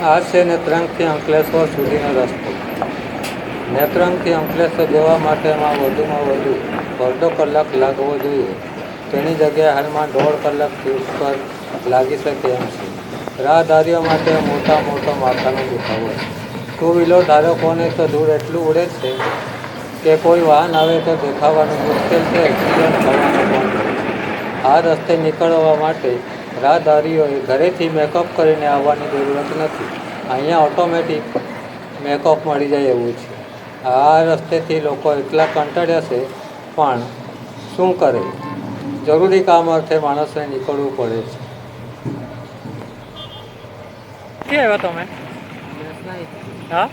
આ છે નેત્રંગથી અંકલેશ્વર સુધીનો રસ્તો. નેત્રંગથી અંકલેશ્વર જવા માટેમાં વધુમાં વધુ અડધો કલાક લાગવો જોઈએ. તેની જગ્યાએ હાલમાં 1.5 કલાકથી ઉપર લાગી શકે એમ છે. રાહદારીઓ માટે મોટો માથાનો દુખાવો છે. ટુ વ્હીલર ધારકોને તો ધૂળ એટલું ઉડે છે કે કોઈ વાહન આવે તો દેખાવાનું મુશ્કેલ છે. એક્સિડન્ટ થવાનો પણ ભય છે. આ રસ્તે નીકળવા માટે રાહદારીઓએ ઘરેથી મેકઅપ કરીને આવવાની જરૂરત નથી. અહીંયા ઓટોમેટિક મેકઅપ મળી જાય એવું છે. આ રસ્તેથી લોકો એટલા કંટાળ્યા છે, પણ શું કરે, જરૂરી કામ અર્થે માણસને નીકળવું પડે છે. ક્યાં આવ્યા તમે? હા,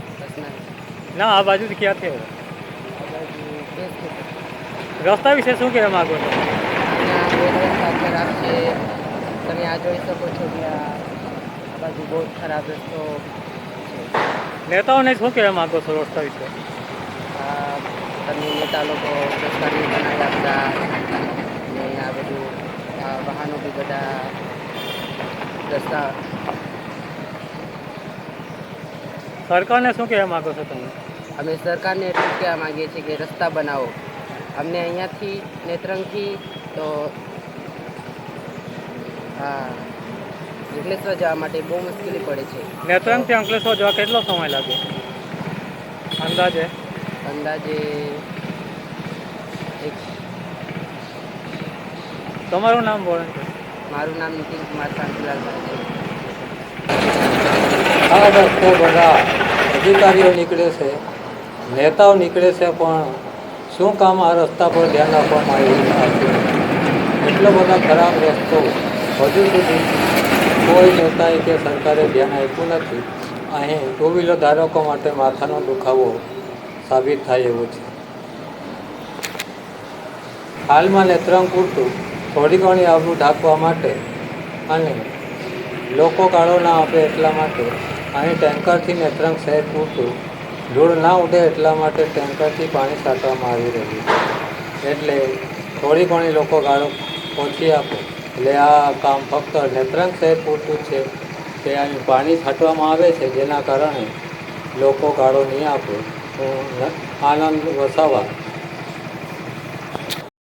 ના, આ બાજુથી ક્યાંથી આવ્યા? રસ્તા વિશે શું કહેવા માંગો છો? ખરાબ છે. તમે આ જોઈ શકો છો કે આ બાજુ બહુ ખરાબ રસ્તો છે. નેતાઓને શું કહેવા માંગો છો રસ્તા વિશે? તમે નેતા લોકો રસ્તા બી બનાવી આપતા ને આ બધું વાહનો બી બધા રસ્તા. સરકારને શું કહેવા માંગો છો તમે? અમે સરકારને એટલું કહેવા માંગીએ છીએ કે રસ્તા બનાવો. અમને અહીંયાથી નેત્રંગથી તો અંકલેશ્વર જવા માટે બહુ મુશ્કેલી પડે છે. નેત્રંગથી અંકલેશ્વર જવા કેટલો સમય લાગે અંદાજે? તમારું નામ બોલો. મારું નામ નીતિન કુમાર શાંતિલાલ છે. આ રસ્તે બધા અધિકારીઓ નીકળે છે, નેતાઓ નીકળે છે, પણ શું કામ આ રસ્તા પર ધ્યાન આપવામાં આવ્યું? એટલો બધો ખરાબ રસ્તો હજુ સુધી કોઈ નેતાએ કે સરકારે ધ્યાન આપ્યું નથી. અહીં ટુ વ્હીલર ધારકો માટે માથાનો દુખાવો સાબિત થાય એવું છે. હાલમાં નેત્રંગ પૂરતું થોડી ઘણી આબરૂ ઢાંકવા માટે અને લોકો ગાળો ના આપે એટલા માટે અહીં ટેન્કરથી નેત્રંગ શહેર પૂરતું ધૂળ ના ઉડે એટલા માટે ટેન્કરથી પાણી છાંટવામાં આવી રહ્યું છે. એટલે થોડી ઘણી લોકો ગાળો ઓછી આપે એટલે આ કામ ફક્ત નેત્રંગ શહેર પૂરતું છે કે અહીં પાણી છાંટવામાં આવે છે, જેના કારણે લોકો ગાળો નહીં આપે. હું આનંદ વસાવા